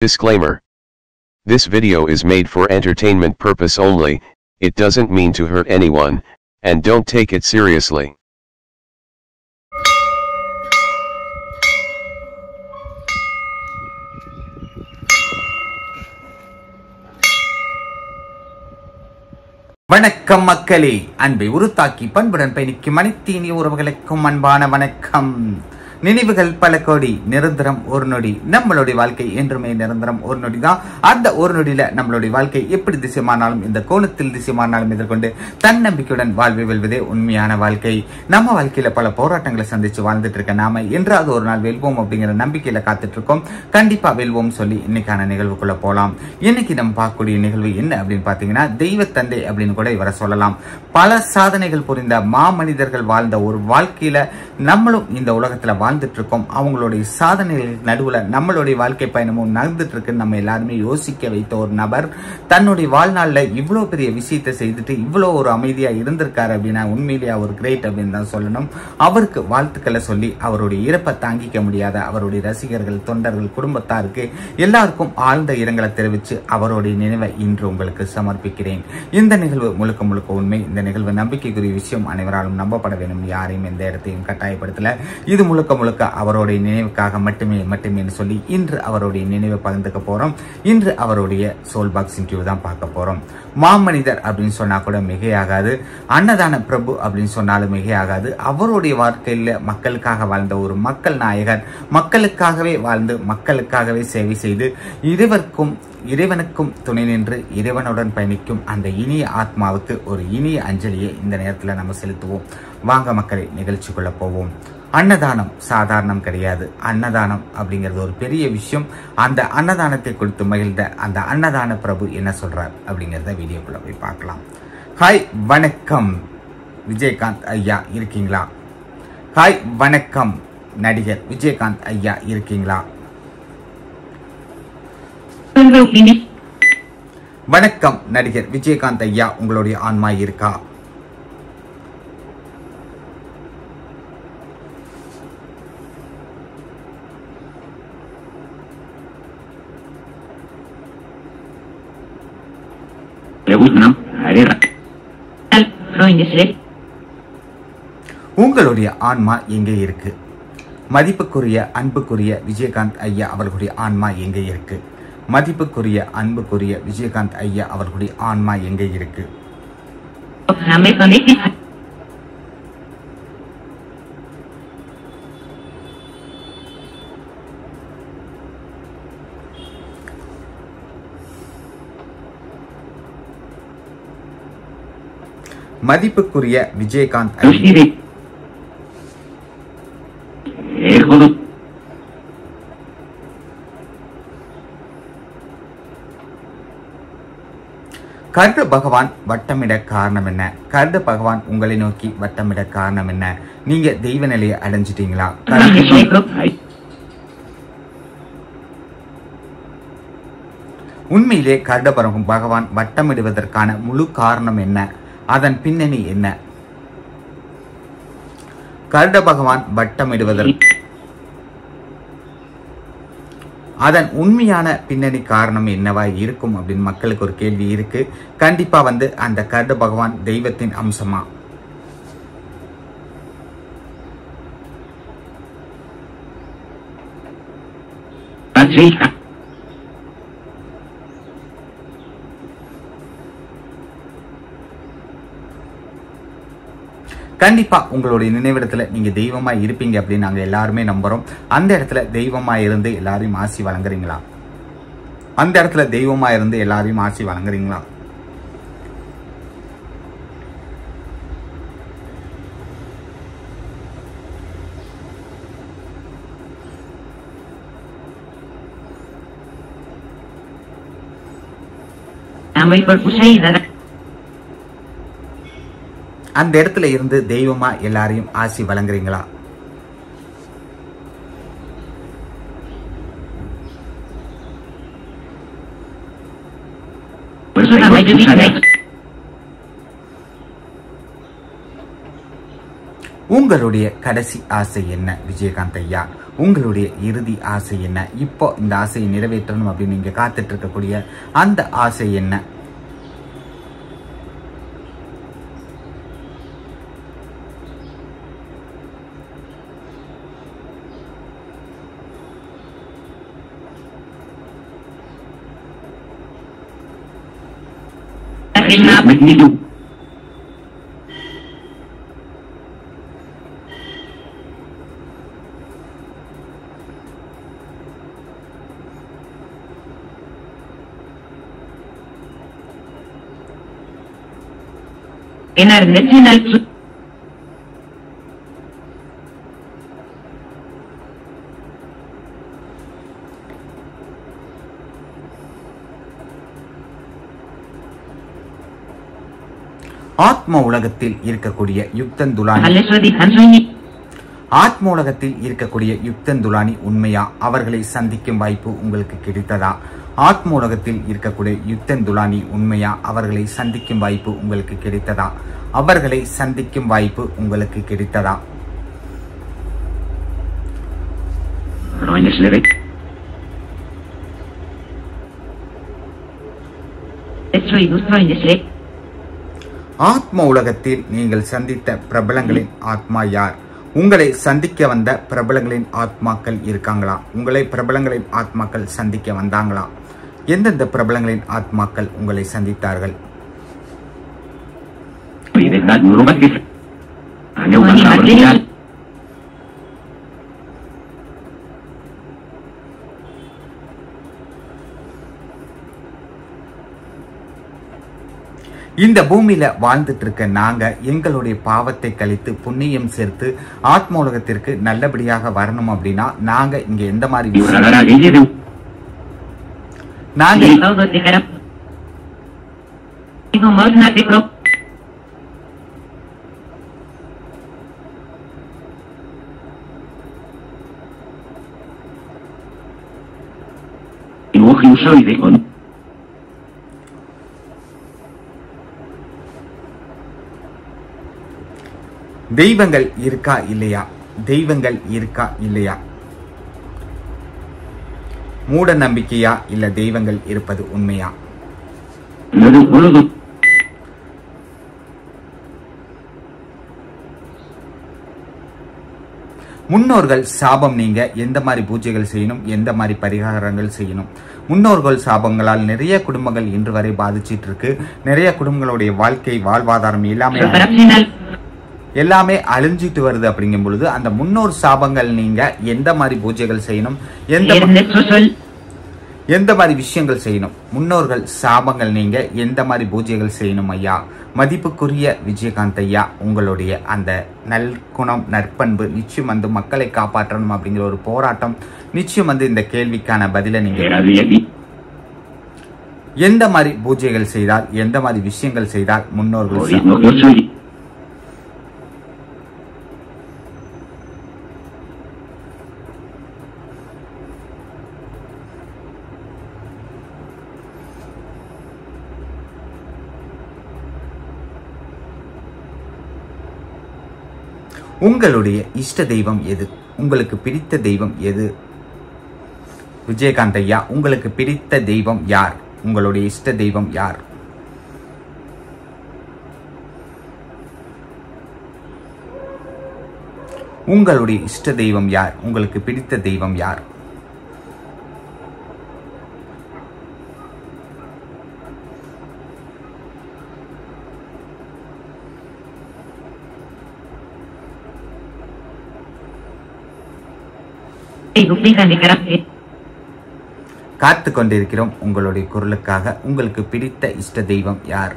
Disclaimer. This video is made for entertainment purpose only, it doesn't mean to hurt anyone, and don't take it seriously. வணக்கம் மக்களே, அன்பை உருத்தாக்கி பண்புடன் பயணிக்கும் அனைத்து இனிய உறவுகளுக்கும் அன்பான வணக்கம். நினைவுகள் பல கோடி, நிரந்தரம் ஒரு நொடி. நம்மளுடைய வாழ்க்கை என்றுமே நிரந்தரம் ஒரு நொடி தான். அந்த ஒரு நொடியில நம்மளுடைய வாழ்க்கை எப்படி திசைமானாலும், இந்த கோணத்தில் திசைமானாலும் எதிர்கொண்டு தன்னம்பிக்கையுடன் வாழ்வை வெல்வதே உண்மையான வாழ்க்கை. நம்ம வாழ்க்கையில பல போராட்டங்களை சந்திச்சு வாழ்ந்துட்டு இருக்க நாம என்றாவது ஒரு நாள் வெல்வோம் அப்படிங்கிற நம்பிக்கையில காத்துட்டு இருக்கோம். கண்டிப்பா வெல்வோம் சொல்லி இன்னைக்கான நிகழ்வுக்குள்ள போலாம். இன்னைக்கு நம்ம பார்க்கக்கூடிய நிகழ்வு என்ன அப்படின்னு பாத்தீங்கன்னா, தெய்வ தந்தை அப்படின்னு கூட இவரை சொல்லலாம். பல சாதனைகள் புரிந்த மாமனிதர்கள் வாழ்ந்த ஒரு வாழ்க்கையில நம்மளும் இந்த உலகத்துல வாழ்ந்துட்டு இருக்கோம். அவங்களுடைய சாதனைகளுக்கு நடுவுல நம்மளுடைய வாழ்க்கை பயணமும் நடந்துட்டு இருக்குன்னு நம்ம எல்லாருமே யோசிக்க வைத்த ஒரு நபர் தன்னுடைய வாழ்நாள்ல இவ்வளவு பெரிய விஷயத்தை செய்துட்டு இவ்வளவு ஒரு அமைதியா இருந்திருக்காரு அப்படின்னா உண்மையிலேயே அவர் கிரேட் அப்படின்னு தான் சொல்லணும். அவருக்கு வாழ்த்துக்களை சொல்லி அவருடைய இறப்பை தாங்கிக்க முடியாத அவருடைய ரசிகர்கள், தொண்டர்கள், குடும்பத்தாருக்கு எல்லாருக்கும் ஆழ்ந்த இரங்கலை தெரிவித்து அவருடைய நினைவை இன்று உங்களுக்கு சமர்ப்பிக்கிறேன். இந்த நிகழ்வு முழுக்க உண்மை. இந்த நிகழ்வு நம்பிக்கைக்குரிய விஷயம், அனைவராலும் நம்பப்பட வேண்டும். யாரையும் எந்த இடத்தையும் கட்டாயப்படுத்தல. இது முழுக்க அவருடைய நினைவுக்காக மட்டுமே சொல்லி இன்று அவருடைய நினைவை பகிர்ந்துக்க போறோம். இன்று அவருடைய சோல் பாக்ஸ் இன்டர்வியூ தான் பார்க்க போறோம். மாமனிதர் அப்படின்னு சொன்னா கூட மிகையாகாது, அன்னதான பிரபு அப்படின்னு சொன்னாலும் மிகையாகாது. அவருடைய வாழ்க்கையில மக்களுக்காக வாழ்ந்த ஒரு மக்கள் நாயகர், மக்களுக்காகவே வாழ்ந்து மக்களுக்காகவே சேவை செய்து இறைவனுக்கும் துணை நின்று இறைவனுடன் பயணிக்கும் அந்த இனிய ஆத்மாவுக்கு ஒரு இனிய அஞ்சலியை இந்த நேரத்தில் நம்ம செலுத்துவோம். வாங்க மக்களே, நிகழ்ச்சிக்குள்ள போவோம். அன்னதானம் சாதாரணம் கிடையாது. அன்னதானம் அப்படிங்கிறது ஒரு பெரிய விஷயம். அந்த அன்னதானத்தை கொடுத்து மகிழ்ந்த அந்த அன்னதான பிரபு என்ன சொல்றார் அப்படிங்கிறத வீடியோக்குள்ள போய் பார்க்கலாம். ஹாய் வணக்கம் விஜயகாந்த் ஐயா, இருக்கீங்களா? ஹாய் வணக்கம் நடிகர் விஜயகாந்த் ஐயா, இருக்கீங்களா? வணக்கம் நடிகர் விஜயகாந்த் ஐயா, உங்களுடைய ஆன்மா இருக்கா? உங்களுடைய ஆன்மா எங்கே இருக்கு? மதிப்புக்குரிய அன்புக்குரிய விஜயகாந்த் ஐயா அவர்களுடைய ஆன்மா எங்கே இருக்கு? மதிப்புக்குரிய அன்புக்குரிய விஜயகாந்த் ஐயா அவர்களுடைய ஆன்மா எங்கே இருக்கு? மதிப்புக்குரிய விஜயகாந்த் கருட பகவான் வட்டமிட காரணம் என்ன? கருட பகவான் உங்களை நோக்கி வட்டமிட காரணம் என்ன? நீங்க தெய்வ நிலையை அடைஞ்சிட்டீங்களா? உண்மையிலே கருட பகவான் வட்டமிடுவதற்கான முழு காரணம் என்ன? அதன் பின்னணி என்ன? கருட பகவான் வட்டமிடுவதற்கு அதன் உண்மையான பின்னணி காரணம் என்னவா இருக்கும் அப்படின்னு மக்களுக்கு ஒரு கேள்வி இருக்கு. கண்டிப்பா அந்த கருட பகவான் தெய்வத்தின் அம்சமா? கண்டிப்பா உங்களுடைய நினைவிடத்துல நீங்க தெய்வமா இருப்பீங்க அப்படின்னு நாங்க எல்லாருமே நம்புறோம். அந்த இடத்துல தெய்வமா இருந்து எல்லாரையும் ஆசி வழங்குறீங்களா? அந்த இடத்துல தெய்வமா இருந்து எல்லாரையும் ஆசி வழங்குறீங்களா? அந்த இடத்துல இருந்து தெய்வமா எல்லாரையும் ஆசி வழங்குறீங்களா? உங்களுடைய கடைசி ஆசை என்ன விஜயகாந்த் ஐயா? உங்களுடைய இறுதி ஆசை என்ன? இப்போ இந்த ஆசையை நிறைவேற்றணும் அப்படின்னு நீங்க காத்துட்டு இருக்கக்கூடிய அந்த ஆசை என்ன? ஆத்ம உலகத்தில் இருக்கக்கூடிய யுக்தன் துலானி ஆத்ம உலகத்தில் இருக்கக்கூடிய யுக்தன் துலானி உண்மையா? அவர்களை சந்திக்கும் வாய்ப்பு உங்களுக்கு கிடைத்ததா? ஆத்ம உலகத்தில் இருக்கக்கூடிய யுக்தன் துலானி உண்மையா? அவர்களை சந்திக்கும் வாய்ப்பு உங்களுக்கு கிடைத்ததா? அவர்களை சந்திக்கும் வாய்ப்பு உங்களுக்கு கிடைத்ததா? ஆத்ம உலகத்தில் நீங்கள் சந்தித்த பிரபலங்களின் ஆத்மா யார்? உங்களை சந்திக்க வந்த பிரபலங்களின் ஆத்மாக்கள் இருக்காங்களா? உங்களை பிரபலங்களின் ஆத்மாக்கள் சந்திக்க வந்தாங்களா? எந்தெந்த பிரபலங்களின் ஆத்மாக்கள் உங்களை சந்தித்தார்கள்? இந்த பூமியில வாழ்ந்துட்டு இருக்க நாங்க எங்களுடைய பாவத்தை கழித்து புண்ணியம் சேர்த்து ஆத்ம உலகத்திற்கு நல்லபடியாக வரணும் அப்படின்னா நாங்க இங்க எந்த மாதிரி தெய்வங்கள் இருக்கா இல்லையா? தெய்வங்கள் இருக்கா இல்லையா? மூட நம்பிக்கையா இல்ல தெய்வங்கள் இருப்பது உண்மையா? முன்னோர்கள் சாபம் நீங்க எந்த மாதிரி பூஜைகள் செய்யணும்? எந்த மாதிரி பரிகாரங்கள் செய்யணும்? முன்னோர்கள் சாபங்களால் நிறைய குடும்பங்கள் இன்று வரை பாதிச்சிட்டு இருக்கு. நிறைய குடும்பங்களுடைய வாழ்க்கை வாழ்வாதாரம் எல்லாமே அழிஞ்சிட்டு வருது. அப்படிங்கும் பொழுது அந்த முன்னோர் சாபங்கள் நீங்க எந்த மாதிரி பூஜைகள் செய்யணும்? எந்த மாதிரி விஷயங்கள் செய்யணும்? முன்னோர்கள் சாபங்கள் நீங்க எந்த மாதிரி பூஜைகள் செய்யணும் ஐயா? மதிப்புக்குரிய விஜயகாந்த் ஐயா, உங்களுடைய அந்த நற்குணம் நற்பண்பு நிச்சயம் வந்து மக்களை காப்பாற்றணும் அப்படிங்கிற ஒரு போராட்டம் நிச்சயம் வந்து இந்த கேள்விக்கான பதில நீங்க எந்த மாதிரி பூஜைகள் செய்தால் எந்த மாதிரி விஷயங்கள் செய்தால் முன்னோர்கள் உங்களுடைய இஷ்ட தெய்வம் எது? உங்களுக்கு பிடித்த தெய்வம் எது? விஜயகாந்த் ஐயா, உங்களுக்கு பிடித்த தெய்வம் யார்? உங்களுடைய இஷ்ட தெய்வம் யார்? உங்களுடைய இஷ்ட தெய்வம் யார்? உங்களுக்கு பிடித்த தெய்வம் யார்? காத்து கொண்டிருக்கிறோம் உங்களுடைய குரலுக்காக. உங்களுக்கு பிடித்த இஷ்ட தெய்வம் யார்?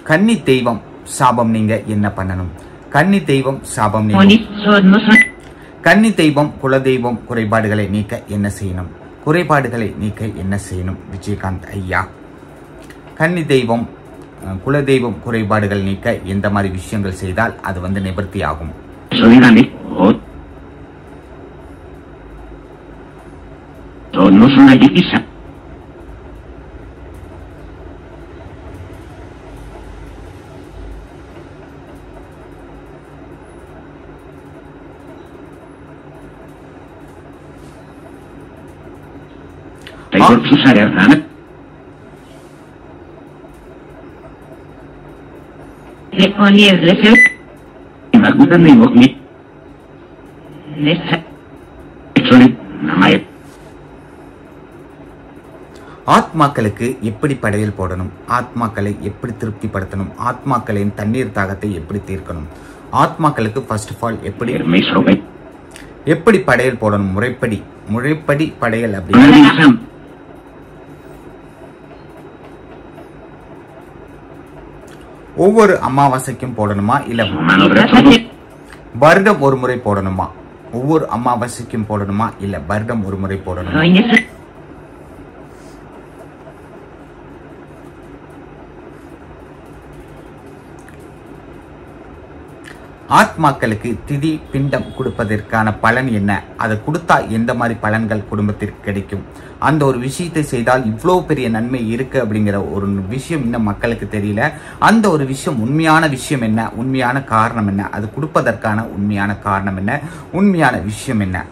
கன்னி தெய்வம் சாபம் நீங்க என்ன பண்ணணும்? கன்னி தெய்வம் சாபம் கன்னி தெய்வம் குலதெய்வம் குறைபாடுகளை நீக்க என்ன செய்யணும்? குறைபாடுகளை நீக்க என்ன செய்யணும் விஜயகாந்த் ஐயா? கன்னி தெய்வம் குலதெய்வம் குறைபாடுகள் நீக்க எந்த மாதிரி விஷயங்கள் செய்தால் அது வந்து நிவர்த்தி ஆகும்? persona divisa. Por sus áreas, le ponía el deseo. Y me acudan de Bogni. ஆத்மாக்களுக்கு எப்படி படையல் போடணும், ஆத்மாக்களை எப்படி திருப்திப்படுத்தணும், ஆத்மாக்களின் தண்ணீர் தாகத்தை எப்படி தீர்க்கணும், ஆத்மாக்களுக்கு ஃபர்ஸ்ட் ஆஃப் ஆல் எப்படி படையல் போடணும், முறைப்படி படையல் அப்படின்னு ஒவ்வொரு அமாவாசைக்கும் போடணுமா இல்ல வருடம் ஒரு முறை போடணுமா? ஒவ்வொரு அமாவாசைக்கும் போடணுமா இல்ல வருடம் ஒரு முறை போடணுமா? ஆத்மாக்களுக்கு திதி பிண்டம் கொடுப்பதற்கான பலன் என்ன, அதை கொடுத்தா எந்த மாதிரி பலன்கள் குடும்பத்திற்கு கிடைக்கும், அந்த ஒரு விஷயத்தை செய்தால் இவ்வளவு பெரிய நன்மை இருக்கு அப்படிங்கிற ஒரு விஷயம் இன்னும் மக்களுக்கு தெரியல. அந்த ஒரு விஷயம் உண்மையான விஷயம் என்ன, உண்மையான காரணம் என்ன, அது கொடுப்பதற்கான உண்மையான காரணம் என்ன, உண்மையான விஷயம் என்ன?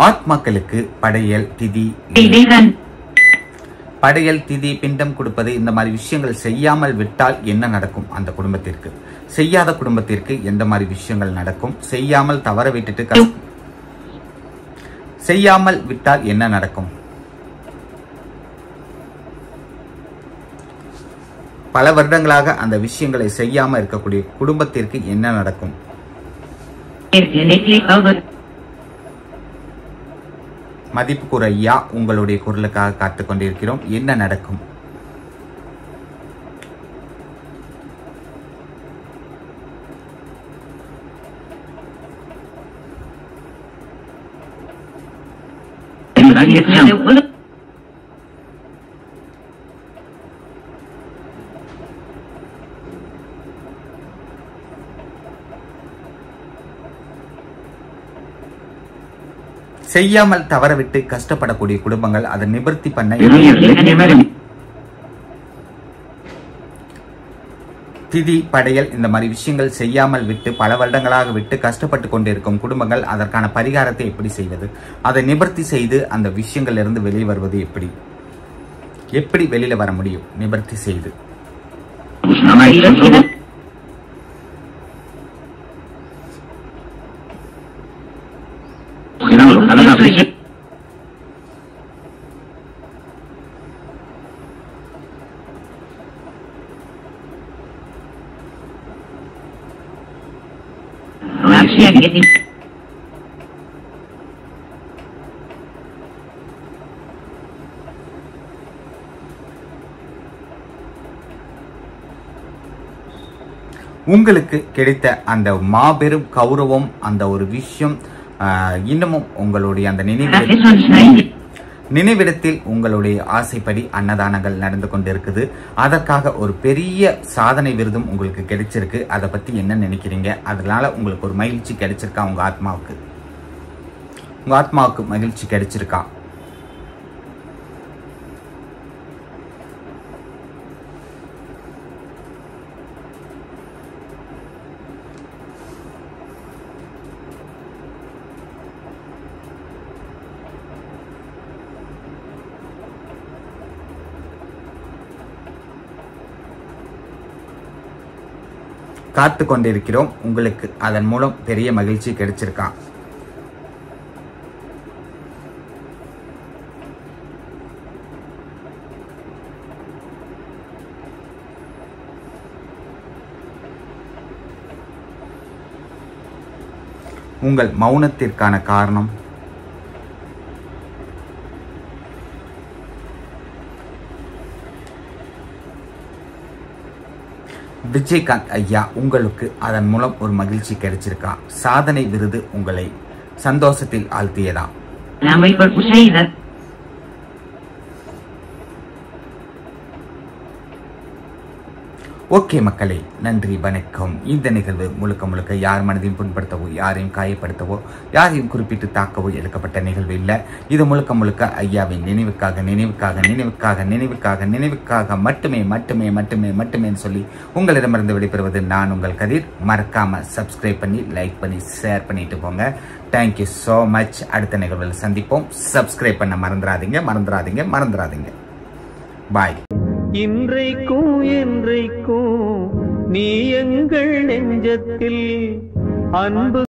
ஆத்மாக்களுக்கு படையல் திதி பிண்டம் கொடுப்பது இந்த மாதிரி விஷயங்கள் செய்யாமல் விட்டால் என்ன நடக்கும் அந்த குடும்பத்திற்கு, செய்யாத குடும்பத்திற்கு எந்த மாதிரி விஷயங்கள் நடக்கும், செய்யாமல் தவற விட்டுட்டு செய்யாமல் விட்டால் என்ன நடக்கும், பல வருடங்களாக அந்த விஷயங்களை செய்யாம இருக்கக்கூடிய குடும்பத்திற்கு என்ன நடக்கும்? மதிப்புக்குற ஐயா, உங்களுடைய குரலுக்காக காத்துக் கொண்டிருக்கிறோம். என்ன நடக்கும்? செய்யாமல் தவறவிட்டு கஷ்டப்படக்கூடிய குடும்பங்கள் அதை நிவர்த்தி பண்ண திதி படையல் இந்த மாதிரி விஷயங்கள் செய்யாமல் விட்டு பல வருடங்களாக விட்டு கஷ்டப்பட்டு கொண்டிருக்கும் குடும்பங்கள் அதற்கான பரிகாரத்தை எப்படி செய்வது, அதை நிவர்த்தி செய்து அந்த விஷயங்கள்ல இருந்து வெளியே வருவது எப்படி வெளியில வர முடியும் நிவர்த்தி செய்து? உங்களுக்கு கிடைத்த அந்த மாபெரும் கௌரவம், அந்த ஒரு விஷயம் இன்னமும் உங்களுடைய அந்த நினைவிடத்தில் உங்களுடைய ஆசைப்படி அன்னதானங்கள் நடந்து கொண்டிருக்குது. அதற்காக ஒரு பெரிய சாதனை விருதும் உங்களுக்கு கிடைச்சிருக்கு. அதை பத்தி என்ன நினைக்கிறீங்க? அதனால உங்களுக்கு ஒரு மகிழ்ச்சி கிடைச்சிருக்கா? உங்க ஆத்மாவுக்கு மகிழ்ச்சி கிடைச்சிருக்கா? காத்து கொண்டிருக்கிறோம். உங்களுக்கு அதன் மூலம் பெரிய மகிழ்ச்சி கிடைச்சிருக்கா? உங்கள் மௌனத்திற்கான காரணம்? விஜயகாந்த் ஐயா, உங்களுக்கு அதன் மூலம் ஒரு மகிழ்ச்சி கிடைச்சிருக்கா? சாதனை விருது உங்களை சந்தோஷத்தில் ஆழ்த்தியதா? ஓகே மக்களே, நன்றி, வணக்கம். இந்த நிகழ்வு முழுக்க முழுக்க யார் மனதையும் புண்படுத்தவோ, யாரையும் காயப்படுத்தவோ, யாரையும் குறிப்பிட்டு தாக்கவோ எடுக்கப்பட்ட நிகழ்வு இல்லை. இது முழுக்க முழுக்க ஐயாவின் நினைவுக்காக மட்டுமே சொல்லி உங்களிடமிருந்து விடைபெறுவது நான் உங்கள் கதிர். மறக்காம சப்ஸ்கிரைப் பண்ணி, லைக் பண்ணி, ஷேர் பண்ணிட்டு போங்க. Thank you so much. அடுத்த நிகழ்வில் சந்திப்போம். சப்ஸ்கிரைப் பண்ண மறந்துடாதீங்க. பாய். இன்றைக்கும் என்றைக்கும் நீ எங்கள் நெஞ்சத்தில் அன்பு